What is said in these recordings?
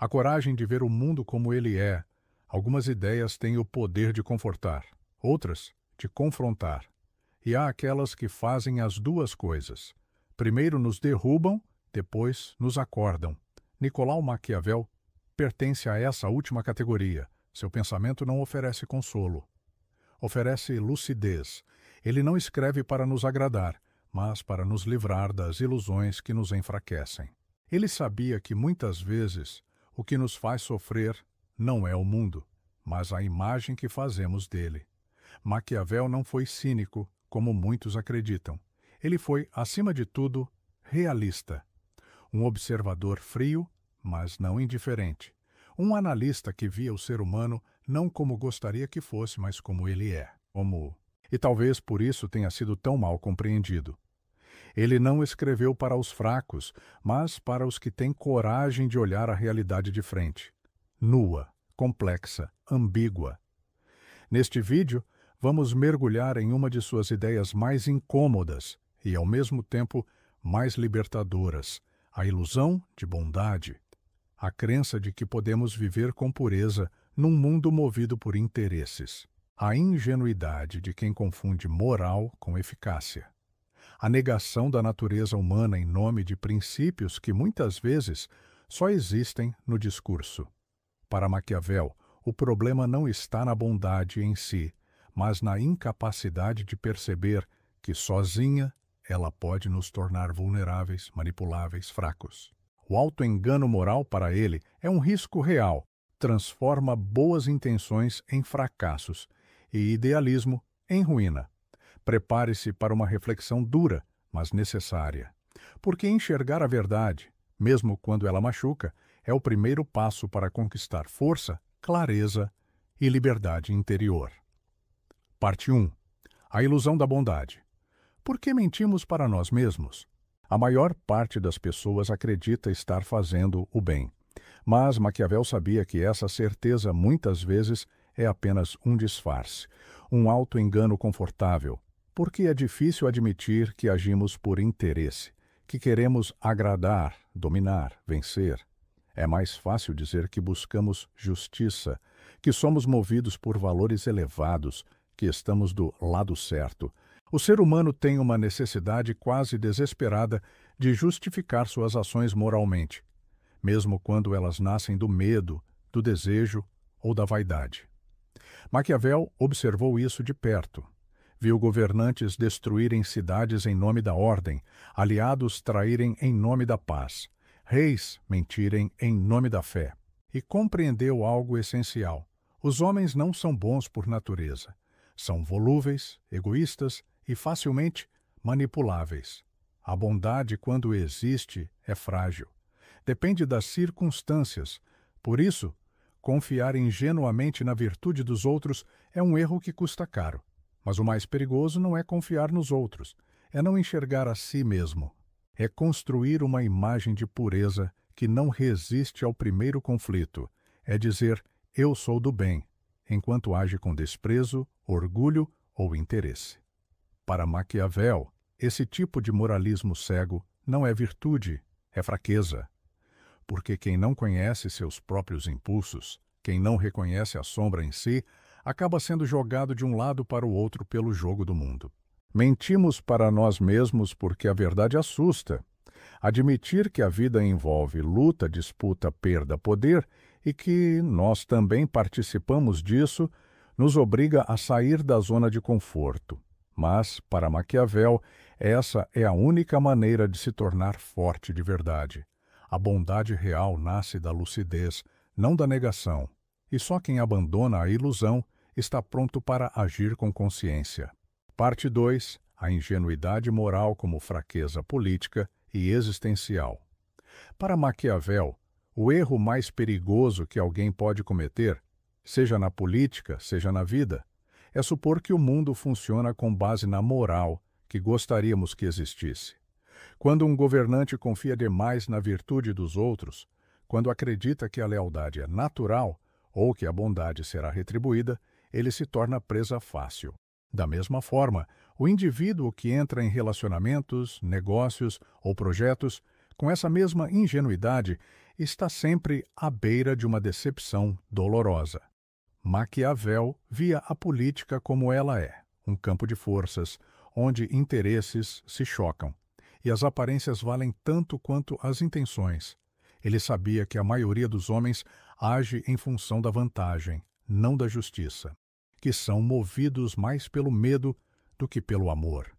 a coragem de ver o mundo como ele é. Algumas ideias têm o poder de confortar, outras de confrontar. E há aquelas que fazem as duas coisas. Primeiro nos derrubam, depois nos acordam. Nicolau Maquiavel pertence a essa última categoria. Seu pensamento não oferece consolo. Oferece lucidez. Ele não escreve para nos agradar, mas para nos livrar das ilusões que nos enfraquecem. Ele sabia que muitas vezes o que nos faz sofrer não é o mundo, mas a imagem que fazemos dele. Maquiavel não foi cínico, como muitos acreditam. Ele foi, acima de tudo, realista. Um observador frio, mas não indiferente. Um analista que via o ser humano não como gostaria que fosse, mas como ele é. E talvez por isso tenha sido tão mal compreendido. Ele não escreveu para os fracos, mas para os que têm coragem de olhar a realidade de frente. Nua, complexa, ambígua. Neste vídeo, vamos mergulhar em uma de suas ideias mais incômodas e, ao mesmo tempo, mais libertadoras: a ilusão de bondade. A crença de que podemos viver com pureza num mundo movido por interesses. A ingenuidade de quem confunde moral com eficácia. A negação da natureza humana em nome de princípios que muitas vezes só existem no discurso. Para Maquiavel, o problema não está na bondade em si, mas na incapacidade de perceber que sozinha ela pode nos tornar vulneráveis, manipuláveis, fracos. O auto-engano moral para ele é um risco real, transforma boas intenções em fracassos e idealismo em ruína. Prepare-se para uma reflexão dura, mas necessária. Porque enxergar a verdade, mesmo quando ela machuca, é o primeiro passo para conquistar força, clareza e liberdade interior. Parte 1. A ilusão da bondade. Por que mentimos para nós mesmos? A maior parte das pessoas acredita estar fazendo o bem. Mas Maquiavel sabia que essa certeza muitas vezes é apenas um disfarce, um auto-engano confortável, porque é difícil admitir que agimos por interesse, que queremos agradar, dominar, vencer. É mais fácil dizer que buscamos justiça, que somos movidos por valores elevados, que estamos do lado certo. O ser humano tem uma necessidade quase desesperada de justificar suas ações moralmente, mesmo quando elas nascem do medo, do desejo ou da vaidade. Maquiavel observou isso de perto. Viu governantes destruírem cidades em nome da ordem, aliados traírem em nome da paz, reis mentirem em nome da fé. E compreendeu algo essencial. Os homens não são bons por natureza. São volúveis, egoístas e facilmente manipuláveis. A bondade, quando existe, é frágil. Depende das circunstâncias. Por isso, confiar ingenuamente na virtude dos outros é um erro que custa caro. Mas o mais perigoso não é confiar nos outros, é não enxergar a si mesmo. É construir uma imagem de pureza que não resiste ao primeiro conflito. É dizer, eu sou do bem, enquanto age com desprezo, orgulho ou interesse. Para Maquiavel, esse tipo de moralismo cego não é virtude, é fraqueza. Porque quem não conhece seus próprios impulsos, quem não reconhece a sombra em si, acaba sendo jogado de um lado para o outro pelo jogo do mundo. Mentimos para nós mesmos porque a verdade assusta. Admitir que a vida envolve luta, disputa, perda, poder e que nós também participamos disso, nos obriga a sair da zona de conforto. Mas, para Maquiavel, essa é a única maneira de se tornar forte de verdade. A bondade real nasce da lucidez, não da negação. E só quem abandona a ilusão está pronto para agir com consciência. Parte 2. A ingenuidade moral como fraqueza política e existencial. Para Maquiavel, o erro mais perigoso que alguém pode cometer, seja na política, seja na vida, é supor que o mundo funciona com base na moral que gostaríamos que existisse. Quando um governante confia demais na virtude dos outros, quando acredita que a lealdade é natural ou que a bondade será retribuída, ele se torna presa fácil. Da mesma forma, o indivíduo que entra em relacionamentos, negócios ou projetos com essa mesma ingenuidade está sempre à beira de uma decepção dolorosa. Maquiavel via a política como ela é, um campo de forças, onde interesses se chocam, e as aparências valem tanto quanto as intenções. Ele sabia que a maioria dos homens age em função da vantagem, não da justiça, que são movidos mais pelo medo do que pelo amor,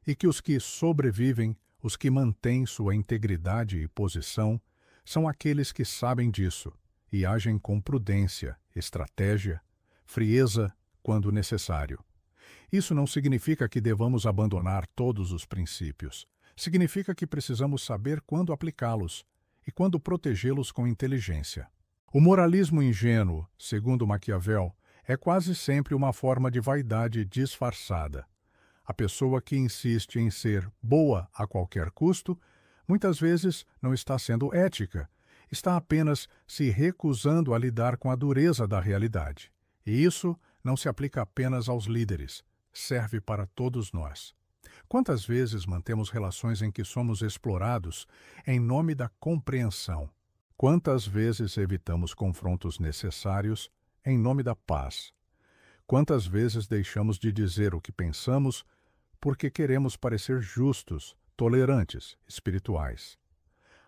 e que os que sobrevivem, os que mantêm sua integridade e posição, são aqueles que sabem disso e agem com prudência, estratégia, frieza quando necessário. Isso não significa que devamos abandonar todos os princípios. Significa que precisamos saber quando aplicá-los e quando protegê-los com inteligência. O moralismo ingênuo, segundo Maquiavel, é quase sempre uma forma de vaidade disfarçada. A pessoa que insiste em ser boa a qualquer custo, muitas vezes não está sendo ética, está apenas se recusando a lidar com a dureza da realidade. E isso não se aplica apenas aos líderes, serve para todos nós. Quantas vezes mantemos relações em que somos explorados em nome da compreensão? Quantas vezes evitamos confrontos necessários em nome da paz? Quantas vezes deixamos de dizer o que pensamos porque queremos parecer justos, tolerantes, espirituais?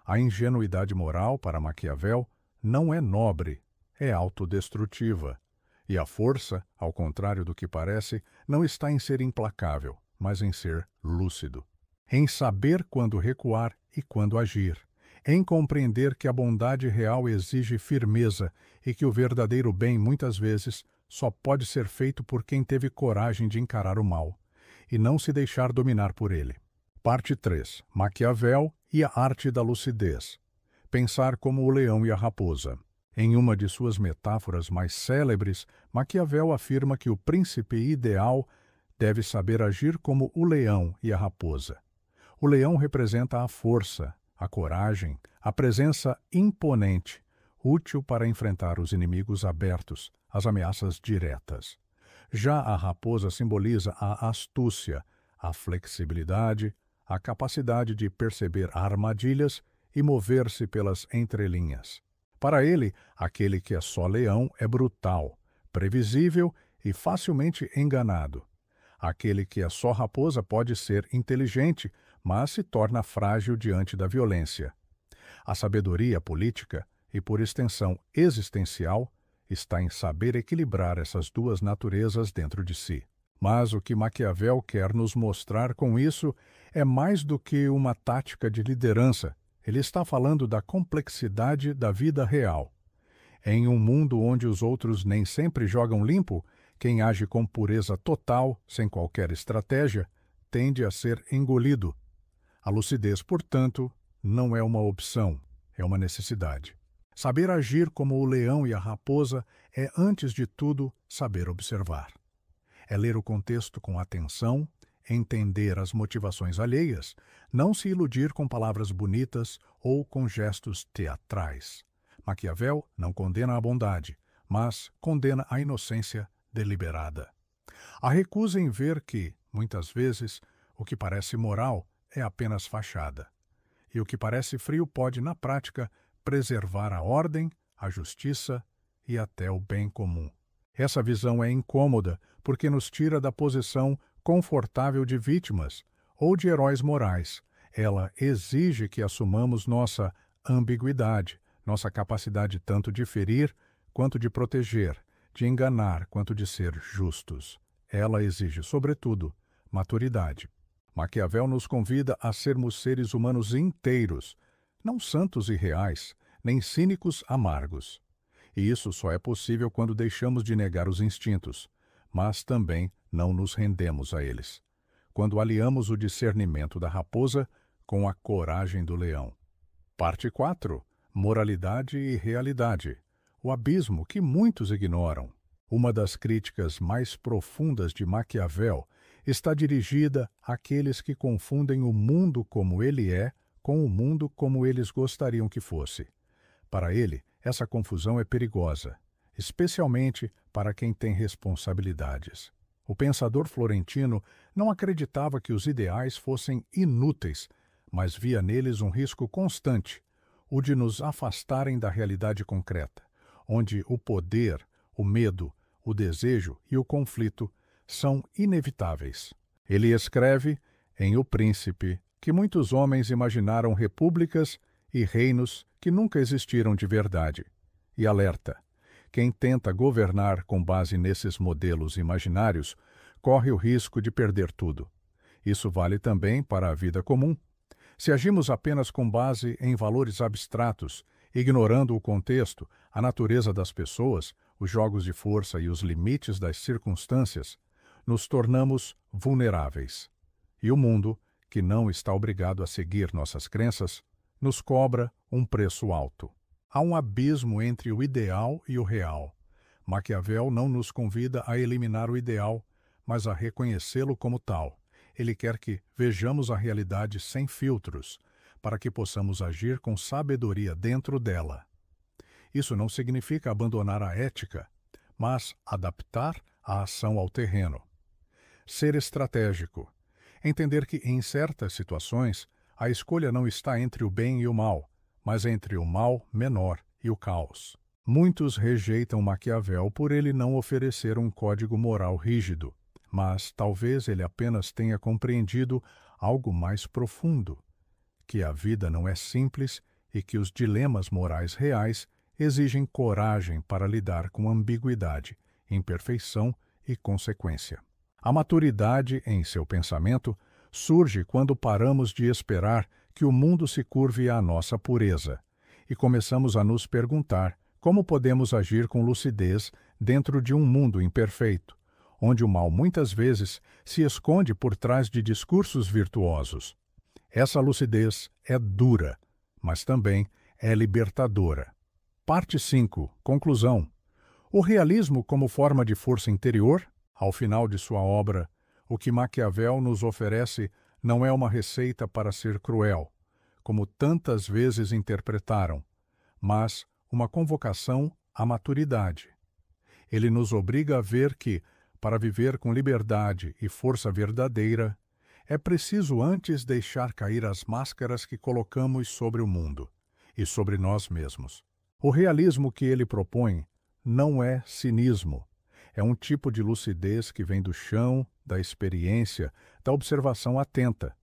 A ingenuidade moral, para Maquiavel, não é nobre, é autodestrutiva. E a força, ao contrário do que parece, não está em ser implacável, mas em ser lúcido. Em saber quando recuar e quando agir. Em compreender que a bondade real exige firmeza e que o verdadeiro bem, muitas vezes, só pode ser feito por quem teve coragem de encarar o mal e não se deixar dominar por ele. Parte 3. Maquiavel e a arte da lucidez. Pensar como o leão e a raposa. Em uma de suas metáforas mais célebres, Maquiavel afirma que o príncipe ideal deve saber agir como o leão e a raposa. O leão representa a força, a coragem, a presença imponente, útil para enfrentar os inimigos abertos, as ameaças diretas. Já a raposa simboliza a astúcia, a flexibilidade, a capacidade de perceber armadilhas e mover-se pelas entrelinhas. Para ele, aquele que é só leão é brutal, previsível e facilmente enganado. Aquele que é só raposa pode ser inteligente, mas se torna frágil diante da violência. A sabedoria política, e por extensão existencial, está em saber equilibrar essas duas naturezas dentro de si. Mas o que Maquiavel quer nos mostrar com isso é mais do que uma tática de liderança. Ele está falando da complexidade da vida real. Em um mundo onde os outros nem sempre jogam limpo, quem age com pureza total, sem qualquer estratégia, tende a ser engolido. A lucidez, portanto, não é uma opção, é uma necessidade. Saber agir como o leão e a raposa é, antes de tudo, saber observar. É ler o contexto com atenção, entender as motivações alheias, não se iludir com palavras bonitas ou com gestos teatrais. Maquiavel não condena a bondade, mas condena a inocência deliberada. A recusa em ver que, muitas vezes, o que parece moral é apenas fachada. E o que parece frio pode, na prática, preservar a ordem, a justiça e até o bem comum. Essa visão é incômoda porque nos tira da posição confortável de vítimas ou de heróis morais. Ela exige que assumamos nossa ambiguidade, nossa capacidade tanto de ferir quanto de proteger, de enganar quanto de ser justos. Ela exige, sobretudo, maturidade. Maquiavel nos convida a sermos seres humanos inteiros, não santos e reais, nem cínicos amargos. E isso só é possível quando deixamos de negar os instintos, mas também não nos rendemos a eles. Quando aliamos o discernimento da raposa com a coragem do leão. Parte 4. Moralidade e realidade. O abismo que muitos ignoram. Uma das críticas mais profundas de Maquiavel está dirigida àqueles que confundem o mundo como ele é com o mundo como eles gostariam que fosse. Para ele, essa confusão é perigosa, especialmente para quem tem responsabilidades. O pensador florentino não acreditava que os ideais fossem inúteis, mas via neles um risco constante, o de nos afastarem da realidade concreta, onde o poder, o medo, o desejo e o conflito são inevitáveis. Ele escreve, em O Príncipe, que muitos homens imaginaram repúblicas e reinos que nunca existiram de verdade, e alerta: quem tenta governar com base nesses modelos imaginários corre o risco de perder tudo. Isso vale também para a vida comum. Se agimos apenas com base em valores abstratos, ignorando o contexto, a natureza das pessoas, os jogos de força e os limites das circunstâncias, nos tornamos vulneráveis. E o mundo, que não está obrigado a seguir nossas crenças, nos cobra um preço alto. Há um abismo entre o ideal e o real. Maquiavel não nos convida a eliminar o ideal, mas a reconhecê-lo como tal. Ele quer que vejamos a realidade sem filtros, para que possamos agir com sabedoria dentro dela. Isso não significa abandonar a ética, mas adaptar a ação ao terreno. Ser estratégico. Entender que, em certas situações, a escolha não está entre o bem e o mal, mas entre o mal menor e o caos. Muitos rejeitam Maquiavel por ele não oferecer um código moral rígido, mas talvez ele apenas tenha compreendido algo mais profundo, que a vida não é simples e que os dilemas morais reais exigem coragem para lidar com ambiguidade, imperfeição e consequência. A maturidade em seu pensamento surge quando paramos de esperar que o mundo se curve à nossa pureza e começamos a nos perguntar como podemos agir com lucidez dentro de um mundo imperfeito, onde o mal muitas vezes se esconde por trás de discursos virtuosos. Essa lucidez é dura, mas também é libertadora. Parte 5. Conclusão. O realismo como forma de força interior. Ao final de sua obra, o que Maquiavel nos oferece não é uma receita para ser cruel, como tantas vezes interpretaram, mas uma convocação à maturidade. Ele nos obriga a ver que, para viver com liberdade e força verdadeira, é preciso antes deixar cair as máscaras que colocamos sobre o mundo e sobre nós mesmos. O realismo que ele propõe não é cinismo. É um tipo de lucidez que vem do chão, da experiência, da observação atenta.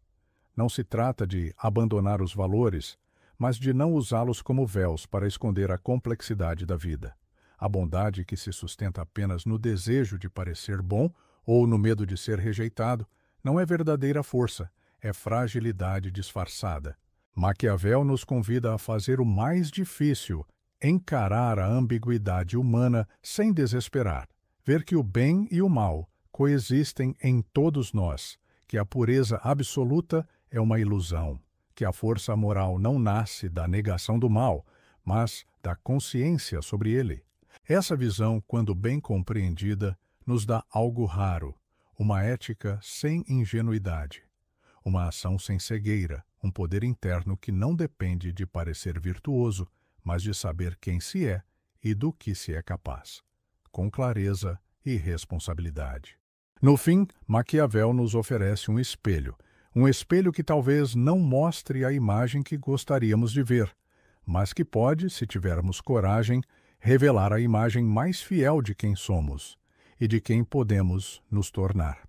Não se trata de abandonar os valores, mas de não usá-los como véus para esconder a complexidade da vida. A bondade que se sustenta apenas no desejo de parecer bom ou no medo de ser rejeitado não é verdadeira força, é fragilidade disfarçada. Maquiavel nos convida a fazer o mais difícil, encarar a ambiguidade humana sem desesperar. Ver que o bem e o mal coexistem em todos nós, que a pureza absoluta é uma ilusão, que a força moral não nasce da negação do mal, mas da consciência sobre ele. Essa visão, quando bem compreendida, nos dá algo raro, uma ética sem ingenuidade, uma ação sem cegueira, um poder interno que não depende de parecer virtuoso, mas de saber quem se é e do que se é capaz, com clareza e responsabilidade. No fim, Maquiavel nos oferece um espelho que talvez não mostre a imagem que gostaríamos de ver, mas que pode, se tivermos coragem, revelar a imagem mais fiel de quem somos e de quem podemos nos tornar.